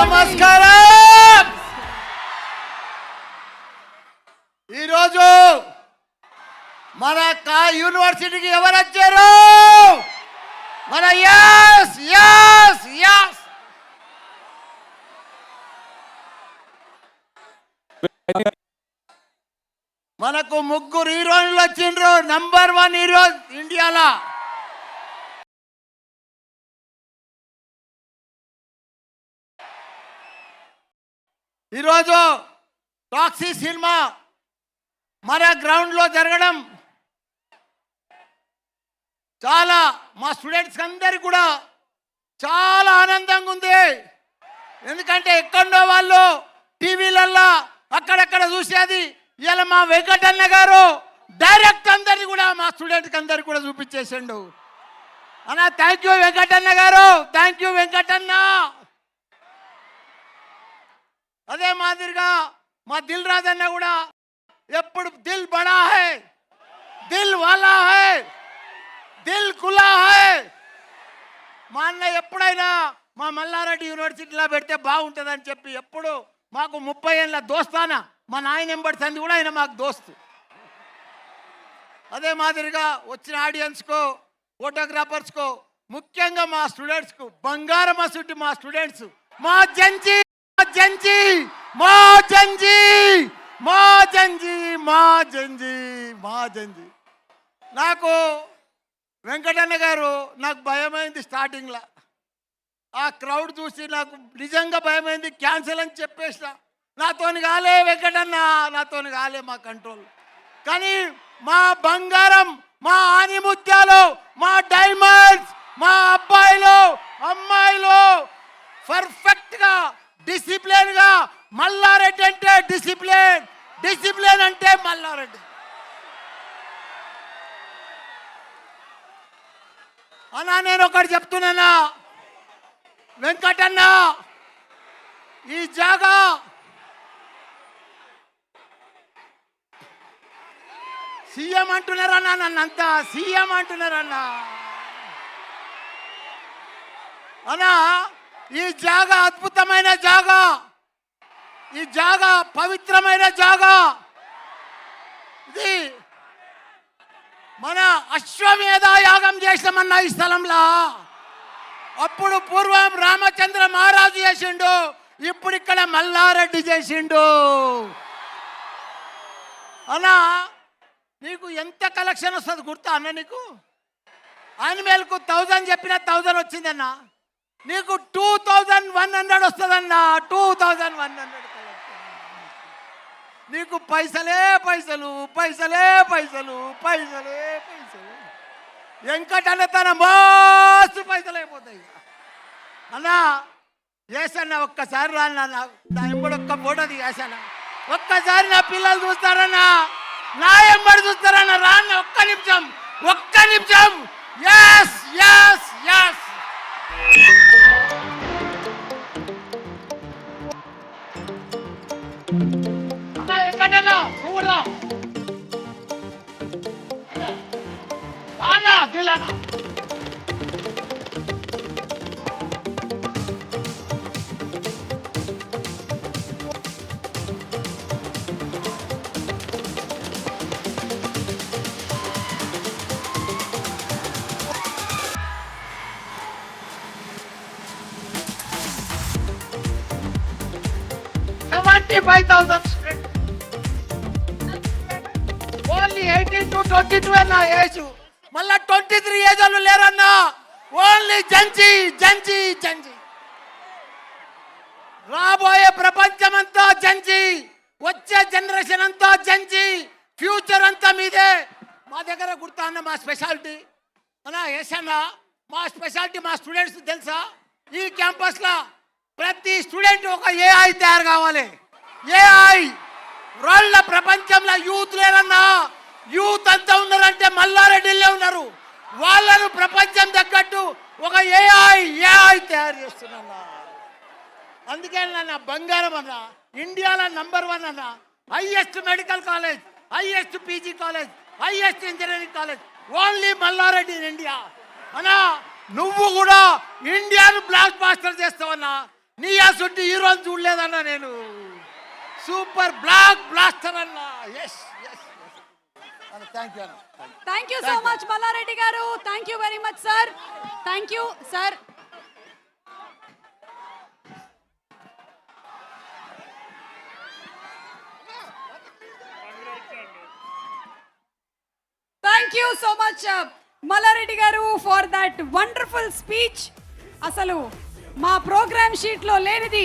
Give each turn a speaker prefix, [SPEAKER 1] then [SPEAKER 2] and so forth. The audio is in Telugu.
[SPEAKER 1] నమస్కారం. ఈరోజు మన యూనివర్సిటీకి ఎవరు వచ్చారు? మన యస్ యస్ యస్ మనకు ముగ్గురు హీరోయిన్లు వచ్చిండ్రు. నంబర్ 1 హీరో ఇండియాలో. ఈరోజు టాక్సీ సినిమా మన గ్రౌండ్లో జరగడం చాలా మా స్టూడెంట్స్ అందరికీ కూడా చాలా ఆనందంగా ఉంది. ఎందుకంటే ఎక్కడో వాళ్ళు టీవీలల్లో అక్కడక్కడ చూసేది ఇలా మా వెంకటన్న గారు డైరెక్ట్ అందరినీ కూడా మా స్టూడెంట్కి అందరికీ కూడా చూపించేసిండు. అన్న థ్యాంక్ యూ వెంకటన్న గారు, థ్యాంక్ యూ వెంకటన్న. అదే మాదిరిగా మా దిల్ రాజు అన్న కూడా ఎప్పుడు దిల్ బడా హై, దిల్ వాలా హై, దిల్ కులా హై. మా అన్న ఎప్పుడైనా మా మల్లారెడ్డి యూనివర్సిటీలో పెడితే బాగుంటుందని చెప్పి ఎప్పుడు మాకు 30 ఏళ్ళ దోస్తానా మా నాయన ఎంబడి సంది కూడా ఆయన మాకు దోస్తు. అదే మాదిరిగా వచ్చిన ఆడియన్స్కో ఫోటోగ్రాఫర్స్కో ముఖ్యంగా మా స్టూడెంట్స్కు బంగారం అసుటి మా స్టూడెంట్స్ మా జంజీ జంజీ మా జంజీ మా జంజీ మా జంజీ మా జంజీ. నాకు వెంకటన్న గారు నాకు భయమైంది స్టార్టింగ్లో. ఆ క్రౌడ్ చూసి నాకు నిజంగా భయమైంది. క్యాన్సిల్ అని చెప్పేసిన. నాతోని కాలే వెంకటన్న, నాతోని కాలే మా కంట్రోల్. కానీ మా బంగారం, మా ఆనిముత్యాలు, మా డైమండ్స్, మా అబ్బాయిలు అమ్మాయిలు పర్ఫెక్ట్గా డిసిప్లిన్గా. మల్లారెడ్డి అంటే డిసిప్లిన్, డిసిప్లిన్ అంటే మల్లారెడ్డి. అన్నా నేను ఒకటి చెప్తున్నానా వెంకటన్న, ఈ జాగా సీఎం అంటున్నారన్నా, నన్నంతా సీఎం అంటున్నారన్నా. అన్నా ఈ జాగా అద్భుతమైన జాగా, ఈ జాగా పవిత్రమైన జాగా. ఇది మన అశ్వమేధ యాగం చేసామన్న ఈ స్థలంలో. అప్పుడు పూర్వం రామచంద్ర మహారాజు చేసిండు, ఇప్పుడు ఇక్కడ మల్లారెడ్డి చేసిండు. అన్నా నీకు ఎంత కలెక్షన్ వస్తుంది గుర్తా అన్న? నీకు యానిమేల్కు 1000 చెప్పిన 1000 వచ్చిందన్న. నీకు 2100 వస్తుందన్న. 2100 నీకు పైసలే పైసలు, పైసలే పైసలు, పైసలే పైసలు. వెంకటన్న తన మస్తు పైసలు అయిపోతాయి అన్నా. వేసన్న ఒక్కసారి రాన్న, నా ఎంబడి ఒక్క ఫోటో దిగేసాన. ఒక్కసారి నా పిల్లలు చూస్తారన్నా, నా ఎంబడి చూస్తారన్నా. రాన్న ఒక్క నిమిషం, ఒక్క నిమిషం. Yes yes yes. వెంకటన్న నువ్వురా అన్నా దిల్లన్న. ఓన్లీ 18 to 22 అన్న ఏజ్. మళ్ళా 23 ఏజ్ వాళ్ళు లేరన్నా. ఓన్లీ జంజీ జంజీ జంజీ. రాబోయే ప్రపంచం అంతా జంజీ, వచ్చే జనరేషన్ అంతా జంజీ, ఫ్యూచర్ అంతా మీదే. మా దగ్గర గుర్తా అన్న మా స్పెషాలిటీ అన్నా ఏసన్నా. మా స్పెషాలిటీ మా స్టూడెంట్స్ తెలుసా? ఈ క్యాంపస్లో ప్రతి స్టూడెంట్ ఒక ఏఐ తయారు కావాలి. ఏఐ రోళ్ళ ప్రపంచంలో యూత్ లేరన్నా. యూత్ అంతా ఉన్నారంటే మల్లారెడ్డిలో ఉన్నారు. వాళ్ళను ప్రపంచం తగ్గట్టు ఒక ఏఐ తయారు చేస్తున్నా. అందుకే నన్న బంగారం అన్న, ఇండియాలో నంబర్ 1 అన్న. Highest medical college, highest PG college, highest engineering college only Mallareddy in India. అన్నా నువ్వు కూడా ఇండియాను బ్లాక్ బాస్టర్ చేస్తావన్నా. నీ అసలు హీరోని చూడలేదన్నా నేను. సూపర్ బ్లాక్ బ్లాస్టర్ అన్న. ఎస్ ఎస్ థ్యాంక్ యూ అన్న.
[SPEAKER 2] Thank you so much Mallareddy garu. Thank you very much sir. Thank you sir. Thank you so much Mallareddy garu for that wonderful speech. అసలు మా ప్రోగ్రామ్ షీట్లో లేనిది